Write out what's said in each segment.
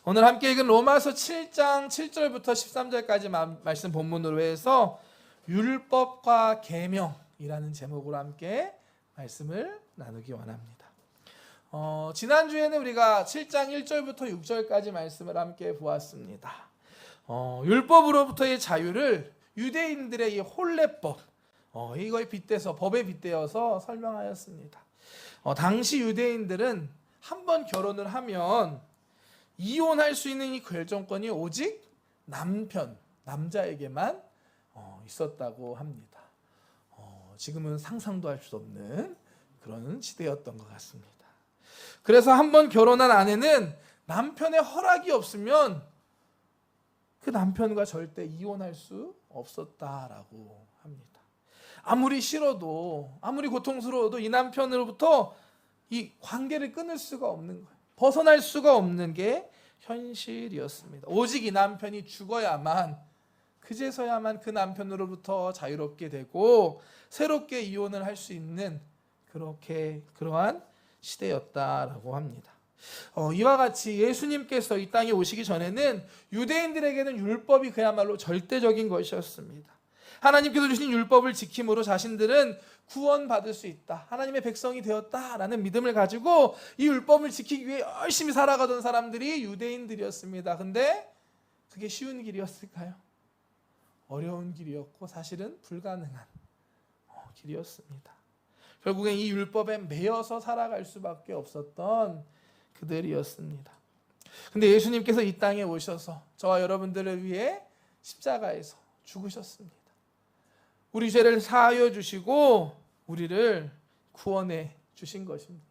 오늘 함께 읽은 로마서 7장 7절부터 13절까지 말씀 본문으로 해서 율법과 계명이라는 제목으로 함께 말씀을 나누기 원합니다. 지난주에는 우리가 7장 1절부터 6절까지 말씀을 함께 보았습니다. 율법으로부터의 자유를 유대인들의 이 혼례법, 이거에 빗대서, 법에 빗대어서 설명하였습니다. 당시 유대인들은 한 번 결혼을 하면 이혼할 수 있는 이 결정권이 오직 남자에게만 있었다고 합니다. 지금은 상상도 할 수 없는 그런 시대였던 것 같습니다. 그래서 한 번 결혼한 아내는 남편의 허락이 없으면 그 남편과 절대 이혼할 수 없었다라고 합니다. 아무리 싫어도, 아무리 고통스러워도 이 남편으로부터 이 관계를 끊을 수가 없는 거예요. 벗어날 수가 없는 게 현실이었습니다. 오직 이 남편이 죽어야만, 그제서야만 그 남편으로부터 자유롭게 되고 새롭게 이혼을 할 수 있는 그러한 시대였다라고 합니다. 이와 같이 예수님께서 이 땅에 오시기 전에는 유대인들에게는 율법이 그야말로 절대적인 것이었습니다. 하나님께서 주신 율법을 지킴으로 자신들은 구원받을 수 있다, 하나님의 백성이 되었다라는 믿음을 가지고 이 율법을 지키기 위해 열심히 살아가던 사람들이 유대인들이었습니다. 근데 그게 쉬운 길이었을까요? 어려운 길이었고 사실은 불가능한 길이었습니다. 결국엔 이 율법에 매여서 살아갈 수밖에 없었던 그들이었습니다. 근데 예수님께서 이 땅에 오셔서 저와 여러분들을 위해 십자가에서 죽으셨습니다. 우리 죄를 사하여 주시고 우리를 구원해 주신 것입니다.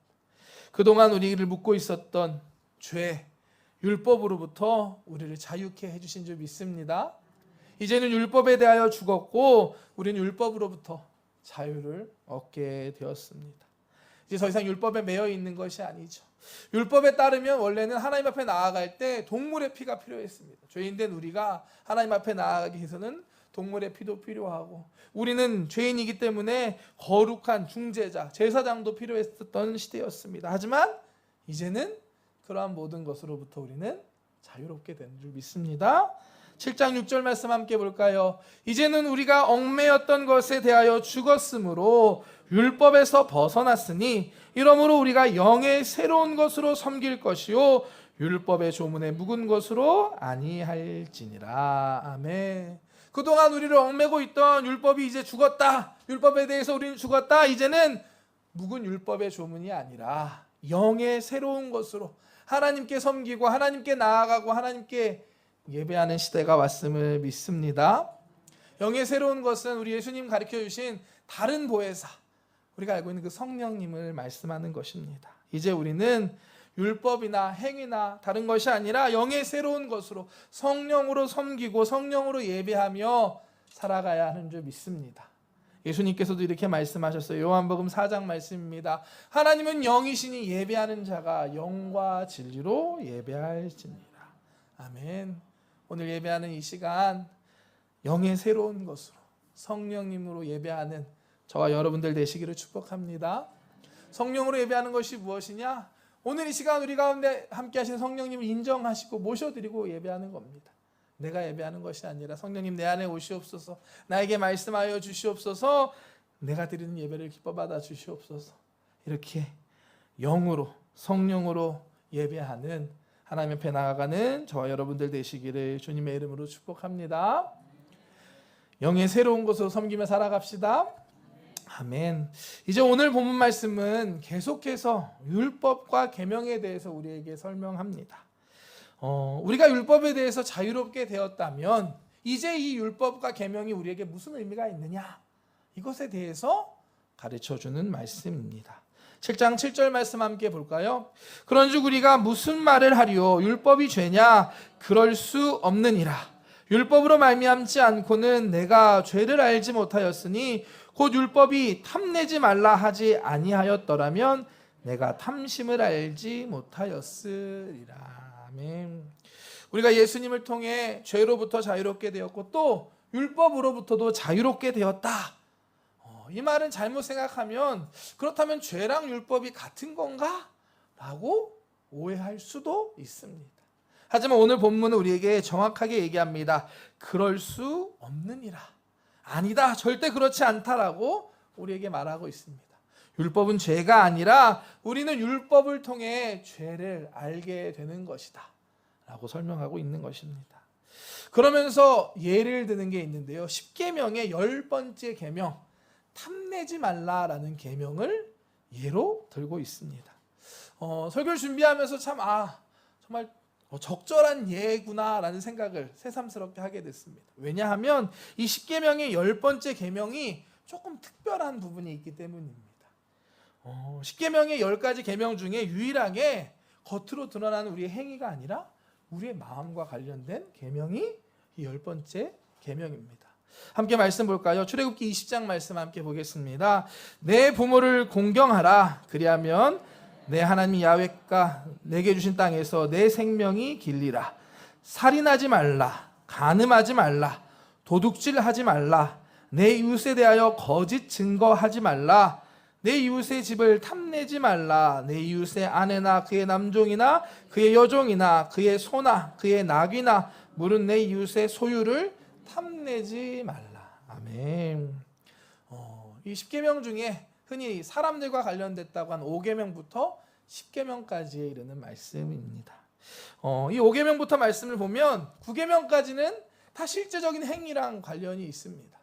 그동안 우리를 묶고 있었던 죄, 율법으로부터 우리를 자유케 해주신 줄 믿습니다. 이제는 율법에 대하여 죽었고 우리는 율법으로부터 자유를 얻게 되었습니다. 이제 더 이상 율법에 매여 있는 것이 아니죠. 율법에 따르면 원래는 하나님 앞에 나아갈 때 동물의 피가 필요했습니다. 죄인된 우리가 하나님 앞에 나아가기 위해서는 동물의 피도 필요하고, 우리는 죄인이기 때문에 거룩한 중재자, 제사장도 필요했었던 시대였습니다. 하지만 이제는 그러한 모든 것으로부터 우리는 자유롭게 된 줄 믿습니다. 7장 6절 말씀 함께 볼까요? 이제는 우리가 얽매였던 것에 대하여 죽었으므로 율법에서 벗어났으니 이러므로 우리가 영의 새로운 것으로 섬길 것이요 율법의 조문에 묵은 것으로 아니할지니라. 아멘. 그동안 우리를 얽매고 있던 율법이 이제 죽었다, 율법에 대해서 우리는 죽었다, 이제는 묵은 율법의 조문이 아니라 영의 새로운 것으로 하나님께 섬기고 하나님께 나아가고 하나님께 예배하는 시대가 왔음을 믿습니다. 영의 새로운 것은 우리 예수님 가르쳐 주신 다른 보혜사, 우리가 알고 있는 그 성령님을 말씀하는 것입니다. 이제 우리는 율법이나 행위나 다른 것이 아니라 영의 새로운 것으로 성령으로 섬기고 성령으로 예배하며 살아가야 하는 줄 믿습니다. 예수님께서도 이렇게 말씀하셨어요. 요한복음 4장 말씀입니다. 하나님은 영이시니 예배하는 자가 영과 진리로 예배할지니라. 아멘. 오늘 예배하는 이 시간 영의 새로운 것으로 성령님으로 예배하는 저와 여러분들 되시기를 축복합니다. 성령으로 예배하는 것이 무엇이냐? 오늘 이 시간 우리 가운데 함께 하신 성령님을 인정하시고 모셔드리고 예배하는 겁니다. 내가 예배하는 것이 아니라 성령님 내 안에 오시옵소서, 나에게 말씀하여 주시옵소서, 내가 드리는 예배를 기뻐 받아 주시옵소서. 이렇게 영으로 성령으로 예배하는, 하나님 앞에 나아가는 저와 여러분들 되시기를 주님의 이름으로 축복합니다. 영의 새로운 것으로 섬기며 살아갑시다. 아멘. 이제 오늘 본문 말씀은 계속해서 율법과 계명에 대해서 우리에게 설명합니다. 우리가 율법에 대해서 자유롭게 되었다면 이제 이 율법과 계명이 우리에게 무슨 의미가 있느냐, 이것에 대해서 가르쳐주는 말씀입니다. 7장 7절 말씀 함께 볼까요? 그런즉 우리가 무슨 말을 하리요? 율법이 죄냐? 그럴 수 없느니라. 율법으로 말미암지 않고는 내가 죄를 알지 못하였으니 곧 율법이 탐내지 말라 하지 아니하였더라면 내가 탐심을 알지 못하였으리라. 아멘. 우리가 예수님을 통해 죄로부터 자유롭게 되었고 또 율법으로부터도 자유롭게 되었다. 이 말은 잘못 생각하면 그렇다면 죄랑 율법이 같은 건가? 라고 오해할 수도 있습니다. 하지만 오늘 본문은 우리에게 정확하게 얘기합니다. 그럴 수 없느니라. 아니다, 절대 그렇지 않다라고 우리에게 말하고 있습니다. 율법은 죄가 아니라 우리는 율법을 통해 죄를 알게 되는 것이다 라고 설명하고 있는 것입니다. 그러면서 예를 드는 게 있는데요. 10계명의 10번째 계명, 탐내지 말라라는 계명을 예로 들고 있습니다. 설교를 준비하면서 참 정말 적절한 예구나라는 생각을 새삼스럽게 하게 됐습니다. 왜냐하면 이 10계명의 10번째 계명이 조금 특별한 부분이 있기 때문입니다. 10계명의 10가지 계명 중에 유일하게 겉으로 드러나는 우리의 행위가 아니라 우리의 마음과 관련된 계명이 이 10번째 계명입니다. 함께 말씀 볼까요? 출애굽기 20장 말씀 함께 보겠습니다. 내 부모를 공경하라. 그리하면 내 하나님 야훼가 내게 주신 땅에서 내 생명이 길리라. 살인하지 말라. 간음하지 말라. 도둑질하지 말라. 내 이웃에 대하여 거짓 증거하지 말라. 내 이웃의 집을 탐내지 말라. 내 이웃의 아내나 그의 남종이나 그의 여종이나 그의 소나 그의 낙이나 물은 내 이웃의 소유를 탐내지 말라. 아멘. 이 10계명 중에 흔히 사람들과 관련됐다고 한 5계명부터 10계명까지에 이르는 말씀입니다. 이 5계명부터 말씀을 보면 9계명까지는 다 실제적인 행위랑 관련이 있습니다.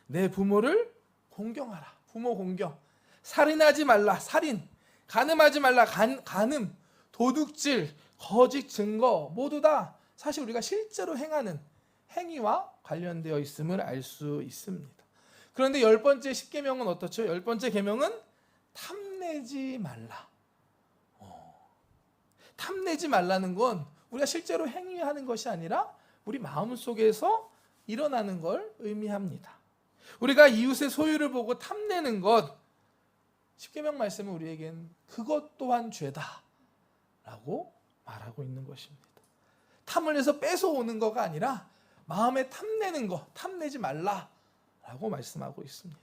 내 부모를 공경하라. 부모 공경. 살인하지 말라. 살인. 간음하지 말라. 간음. 도둑질. 거짓 증거. 모두 다 사실 우리가 실제로 행하는 행위와 관련되어 있음을 알 수 있습니다. 그런데 10번째 10계명은 어떻죠? 10번째 계명은 탐내지 말라. 탐내지 말라는 건 우리가 실제로 행위하는 것이 아니라 우리 마음속에서 일어나는 걸 의미합니다. 우리가 이웃의 소유를 보고 탐내는 것, 10계명 말씀은 우리에겐 그것 또한 죄다 라고 말하고 있는 것입니다. 탐을 해서 뺏어오는 거가 아니라 마음에 탐내는 거, 탐내지 말라 라고 말씀하고 있습니다.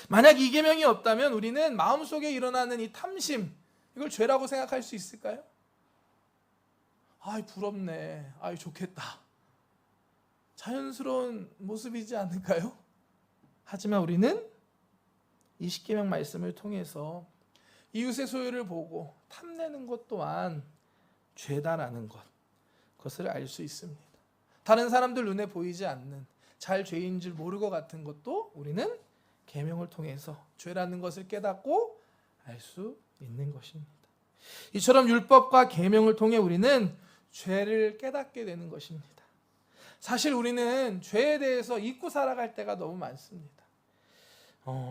만약 이 계명이 없다면 우리는 마음속에 일어나는 이 탐심, 이걸 죄라고 생각할 수 있을까요? 아이 부럽네, 아이 좋겠다, 자연스러운 모습이지 않을까요? 하지만 우리는 이 10계명 말씀을 통해서 이웃의 소유를 보고 탐내는 것 또한 죄다라는 것, 그것을 알 수 있습니다. 다른 사람들 눈에 보이지 않는 잘 죄인 줄 모를 것 같은 것도 우리는 계명을 통해서 죄라는 것을 깨닫고 알 수 있는 것입니다. 이처럼 율법과 계명을 통해 우리는 죄를 깨닫게 되는 것입니다. 사실 우리는 죄에 대해서 잊고 살아갈 때가 너무 많습니다.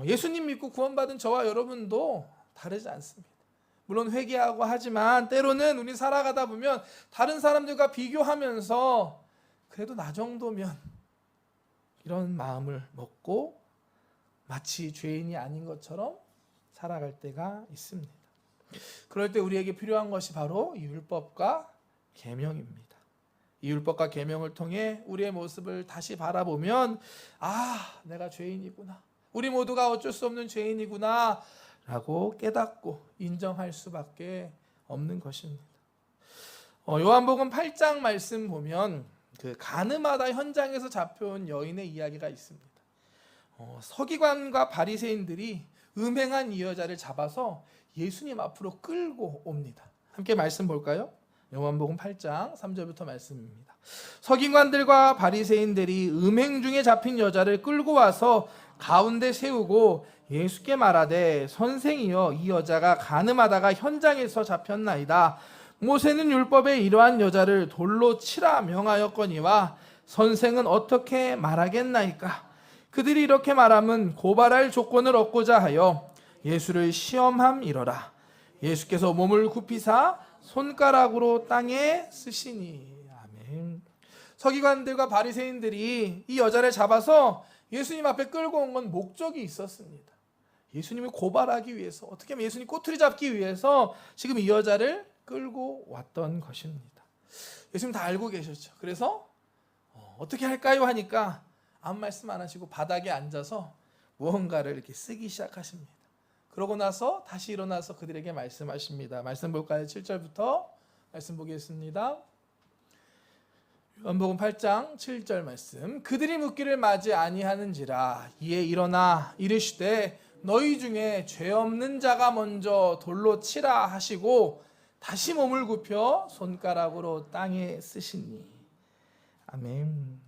예수님 믿고 구원받은 저와 여러분도 다르지 않습니다. 물론 회개하고 하지만 때로는 우리 살아가다 보면 다른 사람들과 비교하면서 그래도 나 정도면 이런 마음을 먹고 마치 죄인이 아닌 것처럼 살아갈 때가 있습니다. 그럴 때 우리에게 필요한 것이 바로 이 율법과 계명입니다. 이 율법과 계명을 통해 우리의 모습을 다시 바라보면 내가 죄인이구나, 우리 모두가 어쩔 수 없는 죄인이구나 라고 깨닫고 인정할 수밖에 없는 것입니다. 요한복음 8장 말씀 보면 그 가늠하다 현장에서 잡혀온 여인의 이야기가 있습니다. 서기관과 바리새인들이 음행한 이 여자를 잡아서 예수님 앞으로 끌고 옵니다. 함께 말씀 볼까요? 요한복음 8장 3절부터 말씀입니다. 서기관들과 바리새인들이 음행 중에 잡힌 여자를 끌고 와서 가운데 세우고 예수께 말하되 선생이여, 이 여자가 간음하다가 현장에서 잡혔나이다. 모세는 율법에 이러한 여자를 돌로 치라 명하였거니와 선생은 어떻게 말하겠나이까? 그들이 이렇게 말함은 고발할 조건을 얻고자 하여 예수를 시험함이러라. 예수께서 몸을 굽히사 손가락으로 땅에 쓰시니. 아멘. 서기관들과 바리새인들이 이 여자를 잡아서 예수님 앞에 끌고 온 건 목적이 있었습니다. 예수님을 고발하기 위해서, 어떻게 하면 예수님 꼬투리 잡기 위해서 지금 이 여자를 끌고 왔던 것입니다. 예수님 다 알고 계셨죠. 그래서 어떻게 할까요 하니까 아무 말씀 안 하시고 바닥에 앉아서 무언가를 이렇게 쓰기 시작하십니다. 그러고 나서 다시 일어나서 그들에게 말씀하십니다. 말씀 볼까요? 7절부터 말씀 보겠습니다. 요한복음 8장 7절 말씀. 그들이 묻기를 맞이 아니하는지라 이에 일어나 이르시되 너희 중에 죄 없는 자가 먼저 돌로 치라 하시고 다시 몸을 굽혀 손가락으로 땅에 쓰시니. 아멘.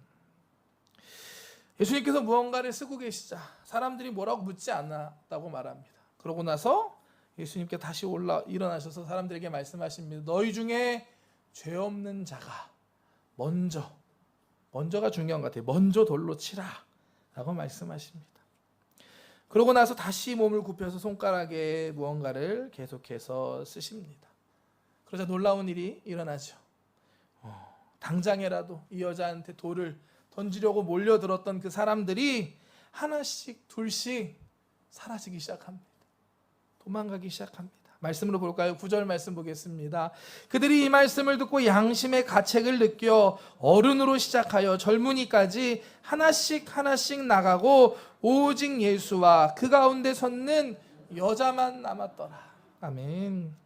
예수님께서 무언가를 쓰고 계시자 사람들이 뭐라고 묻지 않았다고 말합니다. 그러고 나서 예수님께 다시 일어나셔서 사람들에게 말씀하십니다. 너희 중에 죄 없는 자가 먼저가 중요한 것 같아요. 먼저 돌로 치라 라고 말씀하십니다. 그러고 나서 다시 몸을 굽혀서 손가락에 무언가를 계속해서 쓰십니다. 그러자 놀라운 일이 일어나죠. 당장에라도 이 여자한테 돌을 던지려고 몰려들었던 그 사람들이 하나씩 둘씩 사라지기 시작합니다. 도망가기 시작합니다. 말씀으로 볼까요? 9절 말씀 보겠습니다. 그들이 이 말씀을 듣고 양심의 가책을 느껴 어른으로 시작하여 젊은이까지 하나씩 나가고 오직 예수와 그 가운데 섰는 여자만 남았더라. 아멘.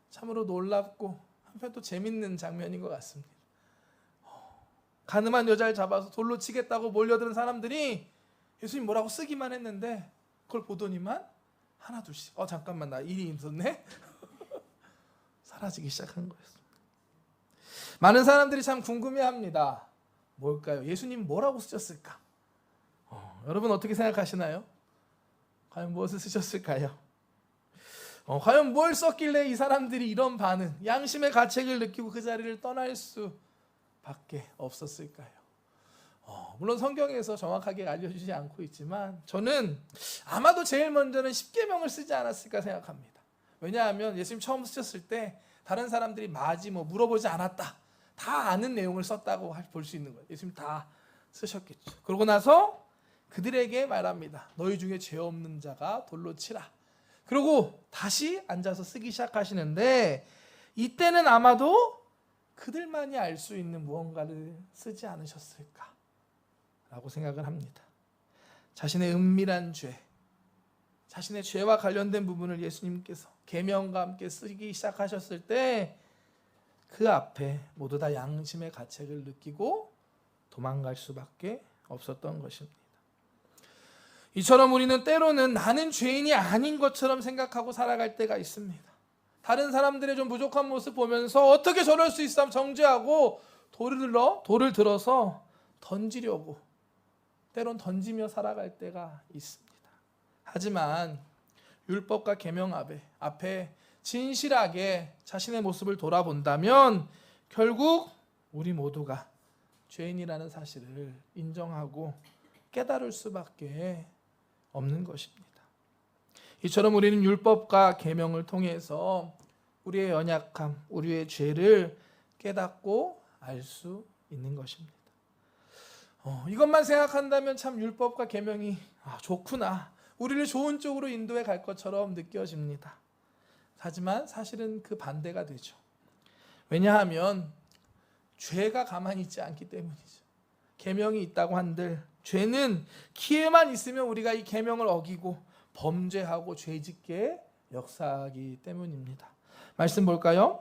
참으로 놀랍고 한편 또 재밌는 장면인 것 같습니다. 가늠한 여자를 잡아서 돌로 치겠다고 몰려드는 사람들이 예수님 뭐라고 쓰기만 했는데 그걸 보더니만 하나 둘씩 잠깐만 나 일이 있었네 사라지기 시작한 거였습니다. 많은 사람들이 참 궁금해합니다. 뭘까요? 예수님 뭐라고 쓰셨을까? 여러분 어떻게 생각하시나요? 과연 무엇을 쓰셨을까요? 과연 뭘 썼길래 이 사람들이 이런 반응, 양심의 가책을 느끼고 그 자리를 떠날 수밖에 없었을까요? 물론 성경에서 정확하게 알려주지 않고 있지만 저는 아마도 제일 먼저는 십계명을 쓰지 않았을까 생각합니다. 왜냐하면 예수님 처음 쓰셨을 때 다른 사람들이 물어보지 않았다, 다 아는 내용을 썼다고 볼 수 있는 거예요. 예수님 다 쓰셨겠죠. 그러고 나서 그들에게 말합니다. 너희 중에 죄 없는 자가 돌로 치라. 그리고 다시 앉아서 쓰기 시작하시는데 이때는 아마도 그들만이 알 수 있는 무언가를 쓰지 않으셨을까 라고 생각을 합니다. 자신의 은밀한 죄, 자신의 죄와 관련된 부분을 예수님께서 계명과 함께 쓰기 시작하셨을 때 그 앞에 모두 다 양심의 가책을 느끼고 도망갈 수밖에 없었던 것입니다. 이처럼 우리는 때로는 나는 죄인이 아닌 것처럼 생각하고 살아갈 때가 있습니다. 다른 사람들의 좀 부족한 모습 보면서 어떻게 저럴 수 있어 하면 정죄하고 돌을 들어서 던지려고 때론 던지며 살아갈 때가 있습니다. 하지만 율법과 계명 앞에 진실하게 자신의 모습을 돌아본다면 결국 우리 모두가 죄인이라는 사실을 인정하고 깨달을 수밖에 없는 것입니다. 이처럼 우리는 율법과 계명을 통해서 우리의 연약함, 우리의 죄를 깨닫고 알 수 있는 것입니다. 이것만 생각한다면 참 율법과 계명이 좋구나, 우리를 좋은 쪽으로 인도해 갈 것처럼 느껴집니다. 하지만 사실은 그 반대가 되죠. 왜냐하면 죄가 가만히 있지 않기 때문이죠. 계명이 있다고 한들 죄는 기회만 있으면 우리가 이 계명을 어기고 범죄하고 죄짓게 역사하기 때문입니다. 말씀 볼까요?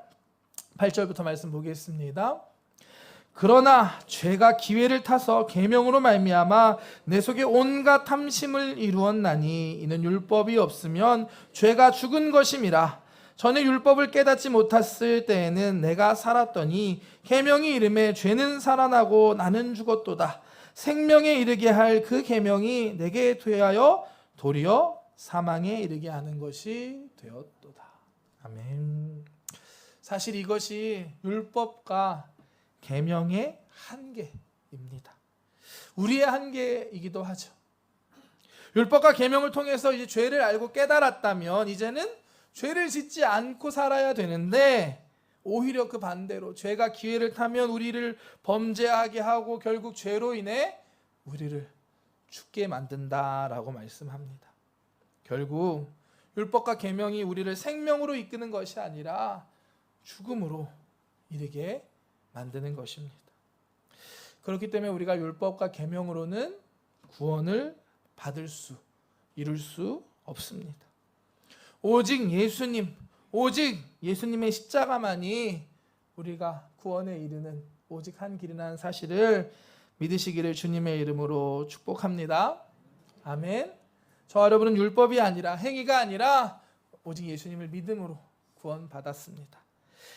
8절부터 말씀 보겠습니다. 그러나 죄가 기회를 타서 계명으로 말미암아 내 속에 온갖 탐심을 이루었나니 이는 율법이 없으면 죄가 죽은 것임이라. 전에 율법을 깨닫지 못했을 때에는 내가 살았더니 계명이 이름에 죄는 살아나고 나는 죽었도다. 생명에 이르게 할 그 계명이 내게 되하여 도리어 사망에 이르게 하는 것이 되었도다. 아멘. 사실 이것이 율법과 계명의 한계입니다. 우리의 한계이기도 하죠. 율법과 계명을 통해서 이제 죄를 알고 깨달았다면 이제는 죄를 짓지 않고 살아야 되는데 오히려 그 반대로 죄가 기회를 타면 우리를 범죄하게 하고 결국 죄로 인해 우리를 죽게 만든다라고 말씀합니다. 결국 율법과 계명이 우리를 생명으로 이끄는 것이 아니라 죽음으로 이르게 만드는 것입니다. 그렇기 때문에 우리가 율법과 계명으로는 구원을 이룰 수 없습니다. 오직 예수님의 십자가만이 우리가 구원에 이르는 오직 한 길이라는 사실을 믿으시기를 주님의 이름으로 축복합니다. 아멘. 저와 여러분은 율법이 아니라 행위가 아니라 오직 예수님을 믿음으로 구원받았습니다.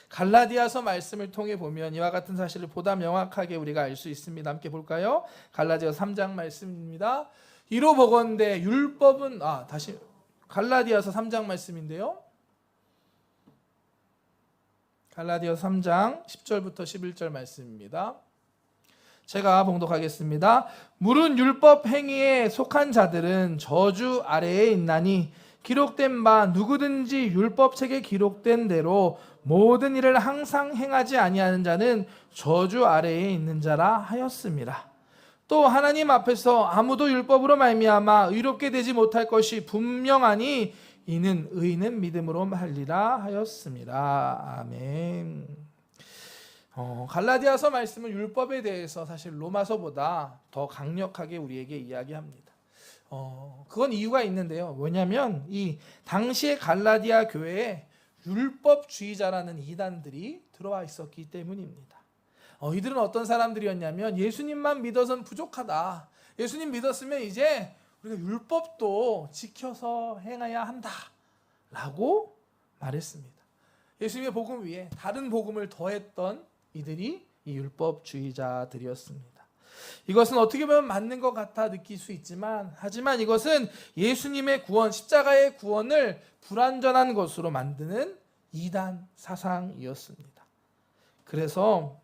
갈라디아서 말씀을 통해 보면 이와 같은 사실을 보다 명확하게 우리가 알 수 있습니다. 함께 볼까요? 갈라디아서 3장 말씀입니다. 이로 보건대 율법은 다시 갈라디아서 3장 말씀인데요. 갈라디아서 3장 10절부터 11절 말씀입니다. 제가 봉독하겠습니다. 물은 율법 행위에 속한 자들은 저주 아래에 있나니 기록된 바 누구든지 율법책에 기록된 대로 모든 일을 항상 행하지 아니하는 자는 저주 아래에 있는 자라 하였습니다. 또 하나님 앞에서 아무도 율법으로 말미암아 의롭게 되지 못할 것이 분명하니 이는 의인은 믿음으로 살리라 하였습니다. 아멘. 갈라디아서 말씀은 율법에 대해서 사실 로마서보다 더 강력하게 우리에게 이야기합니다. 그건 이유가 있는데요. 왜냐하면 이 당시의 갈라디아 교회에 율법주의자라는 이단들이 들어와 있었기 때문입니다. 이들은 어떤 사람들이었냐면 예수님만 믿어서는 부족하다. 예수님 믿었으면 이제 우리가 율법도 지켜서 행해야 한다 라고 말했습니다. 예수님의 복음 위에 다른 복음을 더했던 이들이 이 율법주의자들이었습니다. 이것은 어떻게 보면 맞는 것 같아 느낄 수 있지만 하지만 이것은 예수님의 구원, 십자가의 구원을 불완전한 것으로 만드는 이단 사상이었습니다. 그래서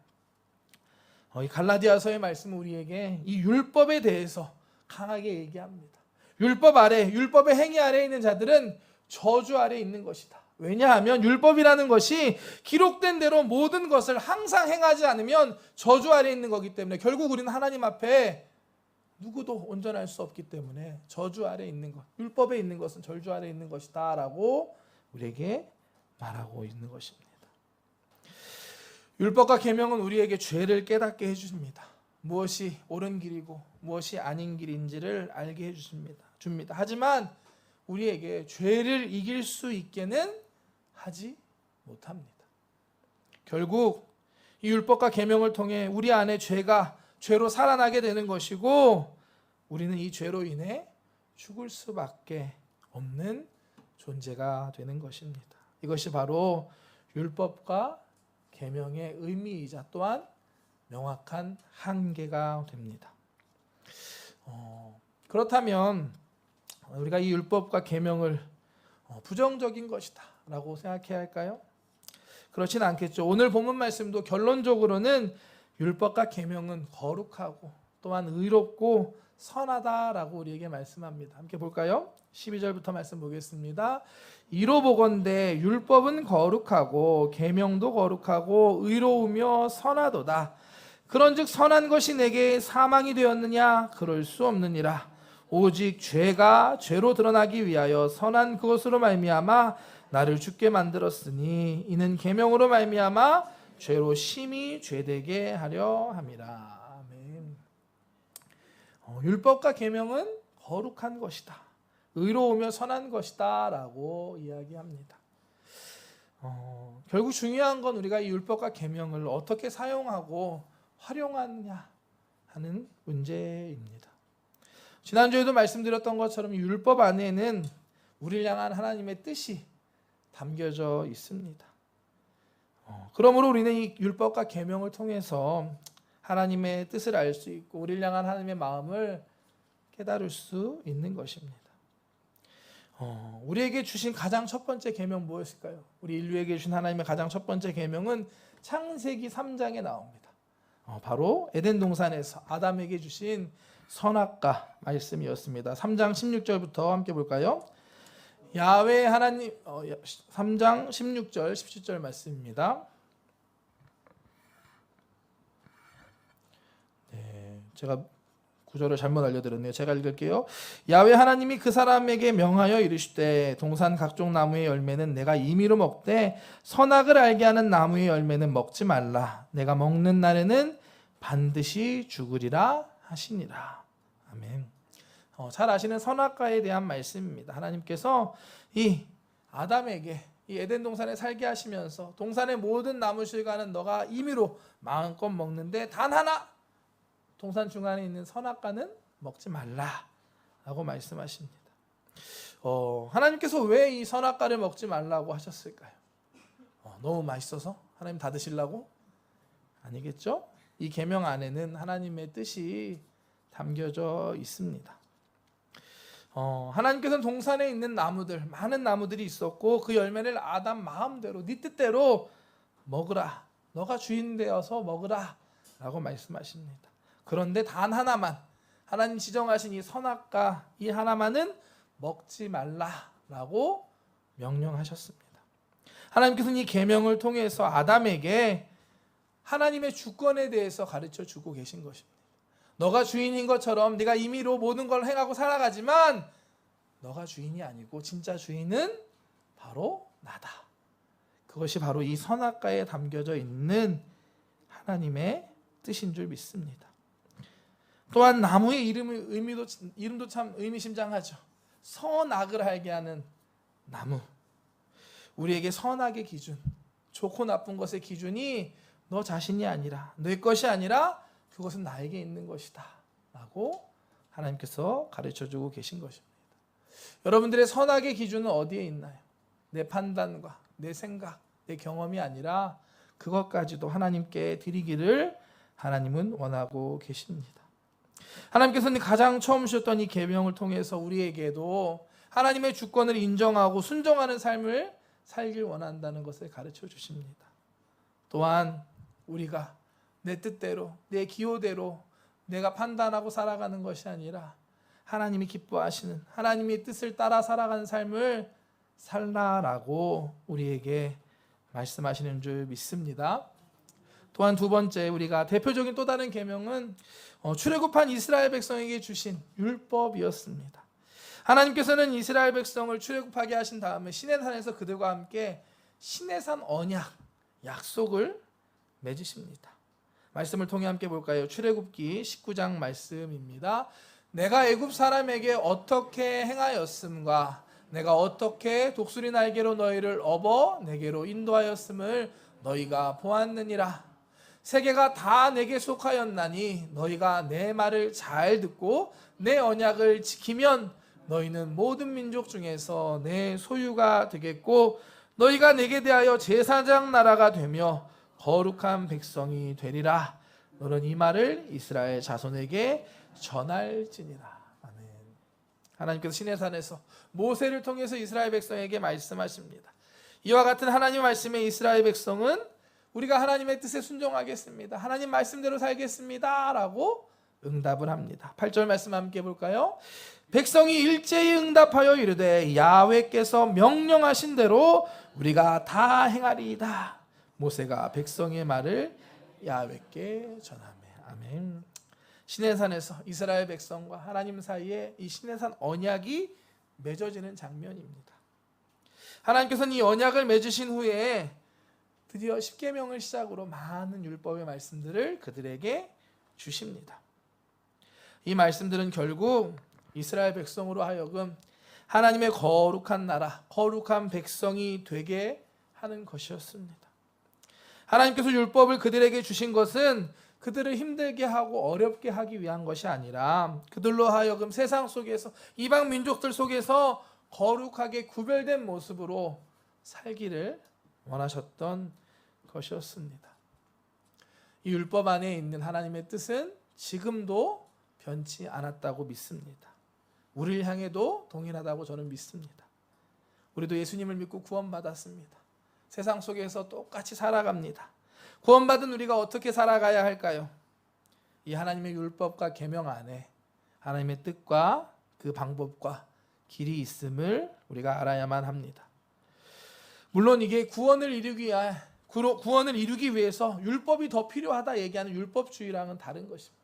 이 갈라디아서의 말씀은 우리에게 이 율법에 대해서 강하게 얘기합니다. 율법 아래, 율법의 행위 아래에 있는 자들은 저주 아래에 있는 것이다. 왜냐하면 율법이라는 것이 기록된 대로 모든 것을 항상 행하지 않으면 저주 아래에 있는 거기 때문에 결국 우리는 하나님 앞에 누구도 온전할 수 없기 때문에 저주 아래에 있는 것, 율법에 있는 것은 저주 아래에 있는 것이다 라고 우리에게 말하고 있는 것입니다. 율법과 계명은 우리에게 죄를 깨닫게 해줍니다. 무엇이 옳은 길이고 무엇이 아닌 길인지를 알게 해줍니다. 하지만 우리에게 죄를 이길 수 있게는 하지 못합니다. 결국 이 율법과 계명을 통해 우리 안에 죄로 살아나게 되는 것이고 우리는 이 죄로 인해 죽을 수밖에 없는 존재가 되는 것입니다. 이것이 바로 율법과 계명의 의미이자 또한 명확한 한계가 됩니다. 그렇다면 우리가 이 율법과 계명을 부정적인 것이다 라고 생각해야 할까요? 그렇진 않겠죠. 오늘 본문 말씀도 결론적으로는 율법과 계명은 거룩하고 또한 의롭고 선하다라고 우리에게 말씀합니다. 함께 볼까요? 12절부터 말씀 보겠습니다. 이로 보건대 율법은 거룩하고 계명도 거룩하고 의로우며 선하도다. 그런즉 선한 것이 내게 사망이 되었느냐? 그럴 수 없느니라. 오직 죄가 죄로 드러나기 위하여 선한 그것으로 말미암아 나를 죽게 만들었으니 이는 계명으로 말미암아 죄로 심히 죄되게 하려 함이라. 아멘. 율법과 계명은 거룩한 것이다. 의로우며 선한 것이다 라고 이야기합니다. 결국 중요한 건 우리가 이 율법과 계명을 어떻게 사용하고 활용하느냐 하는 문제입니다. 지난주에도 말씀드렸던 것처럼 율법 안에는 우리를 향한 하나님의 뜻이 담겨져 있습니다. 그러므로 우리는 이 율법과 계명을 통해서 하나님의 뜻을 알 수 있고 우리를 향한 하나님의 마음을 깨달을 수 있는 것입니다. 우리에게 주신 가장 첫 번째 계명 무엇일까요? 우리 인류에게 주신 하나님의 가장 첫 번째 계명은 창세기 3장에 나옵니다. 바로 에덴 동산에서 아담에게 주신 선악과 말씀이었습니다. 3장 16절부터 함께 볼까요? 야훼 하나님 3장 16절 17절 말씀입니다. 네, 제가 구절을 잘못 알려드렸네요. 제가 읽을게요. 야훼 하나님이 그 사람에게 명하여 이르시되 동산 각종 나무의 열매는 내가 임의로 먹되 선악을 알게 하는 나무의 열매는 먹지 말라. 내가 먹는 날에는 반드시 죽으리라 하시니라. 아멘. 잘 아시는 선악과에 대한 말씀입니다. 하나님께서 이 아담에게 이 에덴 동산에 살게 하시면서 동산의 모든 나무실과는 너가 임의로 마음껏 먹는데 단 하나 동산 중간에 있는 선악과는 먹지 말라라고 말씀하십니다. 하나님께서 왜 이 선악과를 먹지 말라고 하셨을까요? 너무 맛있어서 하나님 다 드시려고? 아니겠죠? 이 계명 안에는 하나님의 뜻이 담겨져 있습니다. 하나님께서는 동산에 있는 나무들, 많은 나무들이 있었고 그 열매를 아담 마음대로 네 뜻대로 먹으라, 너가 주인 되어서 먹으라 라고 말씀하십니다. 그런데 단 하나만, 하나님 지정하신 이 선악과 이 하나만은 먹지 말라라고 명령하셨습니다. 하나님께서는 이 계명을 통해서 아담에게 하나님의 주권에 대해서 가르쳐 주고 계신 것입니다. 너가 주인인 것처럼 네가 임의로 모든 걸 행하고 살아가지만 너가 주인이 아니고 진짜 주인은 바로 나다. 그것이 바로 이 선악과에 담겨져 있는 하나님의 뜻인 줄 믿습니다. 또한 나무의 이름도 참 의미심장하죠. 선악을 알게 하는 나무. 우리에게 선악의 기준, 좋고 나쁜 것의 기준이 너 자신이 아니라, 내 것이 아니라 그것은 나에게 있는 것이다 라고 하나님께서 가르쳐주고 계신 것입니다. 여러분들의 선악의 기준은 어디에 있나요? 내 판단과 내 생각, 내 경험이 아니라 그것까지도 하나님께 드리기를 하나님은 원하고 계십니다. 하나님께서는 가장 처음 주셨던 이 계명을 통해서 우리에게도 하나님의 주권을 인정하고 순종하는 삶을 살길 원한다는 것을 가르쳐 주십니다. 또한 우리가 내 뜻대로, 내 기호대로 내가 판단하고 살아가는 것이 아니라 하나님이 기뻐하시는 하나님의 뜻을 따라 살아가는 삶을 살라라고 우리에게 말씀하시는 줄 믿습니다. 또한 두 번째, 우리가 대표적인 또 다른 계명은 출애굽한 이스라엘 백성에게 주신 율법이었습니다. 하나님께서는 이스라엘 백성을 출애굽하게 하신 다음에 시내산에서 그들과 함께 시내산 언약, 약속을 맺으십니다. 말씀을 통해 함께 볼까요? 출애굽기 19장 말씀입니다. 내가 애굽 사람에게 어떻게 행하였음과 내가 어떻게 독수리 날개로 너희를 업어 내게로 인도하였음을 너희가 보았느니라. 세계가 다 내게 속하였나니 너희가 내 말을 잘 듣고 내 언약을 지키면 너희는 모든 민족 중에서 내 소유가 되겠고 너희가 내게 대하여 제사장 나라가 되며 거룩한 백성이 되리라. 너는 이 말을 이스라엘 자손에게 전할지니라. 아멘. 하나님께서 시내산에서 모세를 통해서 이스라엘 백성에게 말씀하십니다. 이와 같은 하나님의 말씀에 이스라엘 백성은 우리가 하나님의 뜻에 순종하겠습니다, 하나님 말씀대로 살겠습니다 라고 응답을 합니다. 8절 말씀 함께 볼까요? 백성이 일제히 응답하여 이르되 야훼께서 명령하신 대로 우리가 다 행하리이다. 모세가 백성의 말을 야훼께 전하매. 아멘. 시내산에서 이스라엘 백성과 하나님 사이에 이 시내산 언약이 맺어지는 장면입니다. 하나님께서는 이 언약을 맺으신 후에 드디어 십계명을 시작으로 많은 율법의 말씀들을 그들에게 주십니다. 이 말씀들은 결국 이스라엘 백성으로 하여금 하나님의 거룩한 나라, 거룩한 백성이 되게 하는 것이었습니다. 하나님께서 율법을 그들에게 주신 것은 그들을 힘들게 하고 어렵게 하기 위한 것이 아니라 그들로 하여금 세상 속에서, 이방 민족들 속에서 거룩하게 구별된 모습으로 살기를 원하셨던 것이었습니다. 이 율법 안에 있는 하나님의 뜻은 지금도 변치 않았다고 믿습니다. 우리를 향해도 동일하다고 저는 믿습니다. 우리도 예수님을 믿고 구원받았습니다. 세상 속에서 똑같이 살아갑니다. 구원받은 우리가 어떻게 살아가야 할까요? 이 하나님의 율법과 계명 안에 하나님의 뜻과 그 방법과 길이 있음을 우리가 알아야만 합니다. 물론 이게 구원을 이루기 위해서 율법이 더 필요하다 얘기하는 율법주의랑은 다른 것입니다.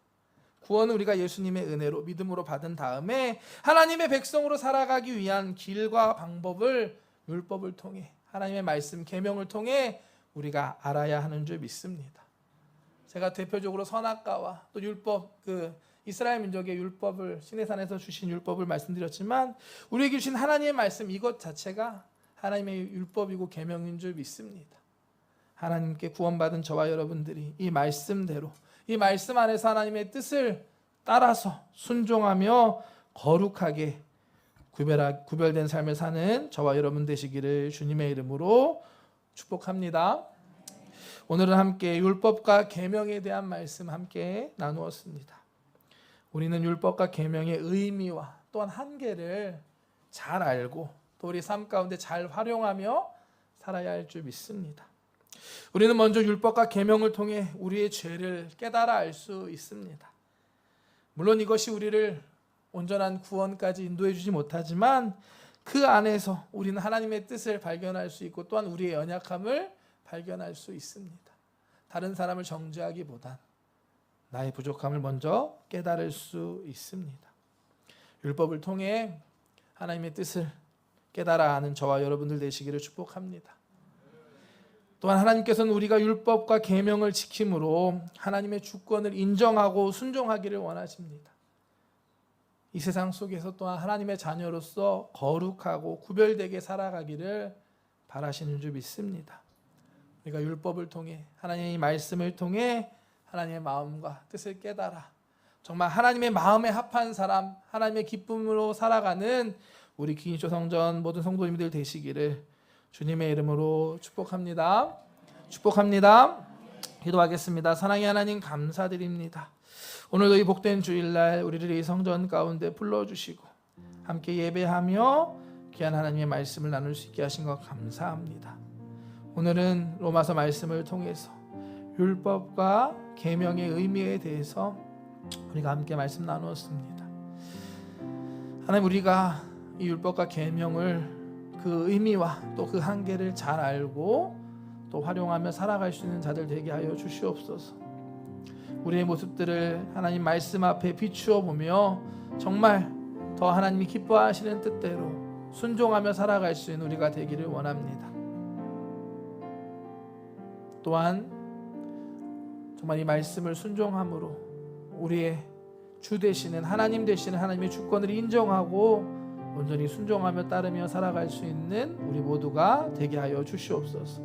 구원은 우리가 예수님의 은혜로 믿음으로 받은 다음에 하나님의 백성으로 살아가기 위한 길과 방법을 율법을 통해, 하나님의 말씀 계명을 통해 우리가 알아야 하는 줄 믿습니다. 제가 대표적으로 선악과와 또 율법, 이스라엘 민족의 율법을, 시내산에서 주신 율법을 말씀드렸지만 우리에게 주신 하나님의 말씀, 이것 자체가 하나님의 율법이고 계명인 줄 믿습니다. 하나님께 구원받은 저와 여러분들이 이 말씀대로, 이 말씀 안에서 하나님의 뜻을 따라서 순종하며 거룩하게 구별된 삶을 사는 저와 여러분 되시기를 주님의 이름으로 축복합니다. 오늘은 함께 율법과 계명에 대한 말씀 함께 나누었습니다. 우리는 율법과 계명의 의미와 또한 한계를 잘 알고 또 우리 삶 가운데 잘 활용하며 살아야 할 줄 믿습니다. 우리는 먼저 율법과 계명을 통해 우리의 죄를 깨달아 알 수 있습니다. 물론 이것이 우리를 온전한 구원까지 인도해 주지 못하지만 그 안에서 우리는 하나님의 뜻을 발견할 수 있고 또한 우리의 연약함을 발견할 수 있습니다. 다른 사람을 정죄하기보단 나의 부족함을 먼저 깨달을 수 있습니다. 율법을 통해 하나님의 뜻을 깨달아 아는 저와 여러분들 되시기를 축복합니다. 또한 하나님께서는 우리가 율법과 계명을 지킴으로 하나님의 주권을 인정하고 순종하기를 원하십니다. 이 세상 속에서 또한 하나님의 자녀로서 거룩하고 구별되게 살아가기를 바라시는 줄 믿습니다. 우리가 율법을 통해 하나님의 말씀을 통해 하나님의 마음과 뜻을 깨달아 정말 하나님의 마음에 합한 사람, 하나님의 기쁨으로 살아가는 우리 기인초 성전 모든 성도님들 되시기를 주님의 이름으로 축복합니다. 축복합니다. 기도하겠습니다. 사랑의 하나님 감사드립니다. 오늘도 이 복된 주일날 우리를 이 성전 가운데 불러주시고 함께 예배하며 귀한 하나님의 말씀을 나눌 수 있게 하신 것 감사합니다. 오늘은 로마서 말씀을 통해서 율법과 계명의 의미에 대해서 우리가 함께 말씀 나누었습니다. 하나님, 우리가 이 율법과 계명을 그 의미와 또 그 한계를 잘 알고 또 활용하며 살아갈 수 있는 자들 되게 하여 주시옵소서. 우리의 모습들을 하나님 말씀 앞에 비추어 보며 정말 더 하나님이 기뻐하시는 뜻대로 순종하며 살아갈 수 있는 우리가 되기를 원합니다. 또한 정말 이 말씀을 순종함으로 우리의 주 되시는 하나님 되시는 하나님의 주권을 인정하고 온전히 순종하며 따르며 살아갈 수 있는 우리 모두가 되게 하여 주시옵소서.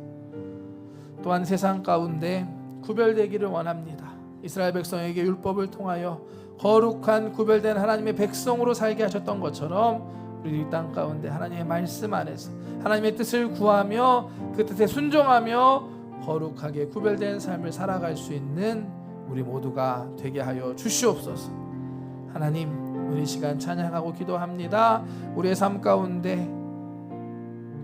또한 세상 가운데 구별되기를 원합니다. 이스라엘 백성에게 율법을 통하여 거룩한 구별된 하나님의 백성으로 살게 하셨던 것처럼 우리 이 땅 가운데 하나님의 말씀 안에서 하나님의 뜻을 구하며 그 뜻에 순종하며 거룩하게 구별된 삶을 살아갈 수 있는 우리 모두가 되게 하여 주시옵소서. 하나님, 우리 시간 찬양하고 기도합니다. 우리의 삶 가운데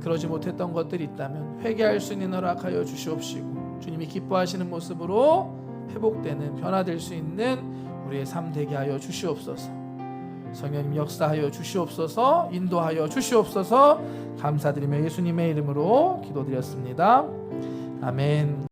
그러지 못했던 것들이 있다면 회개할 수 있는 허락하여 주시옵시고 주님이 기뻐하시는 모습으로 회복되는 변화될 수 있는 우리의 삶 되게 하여 주시옵소서. 성령님 역사하여 주시옵소서. 인도하여 주시옵소서. 감사드리며 예수님의 이름으로 기도드렸습니다. 아멘.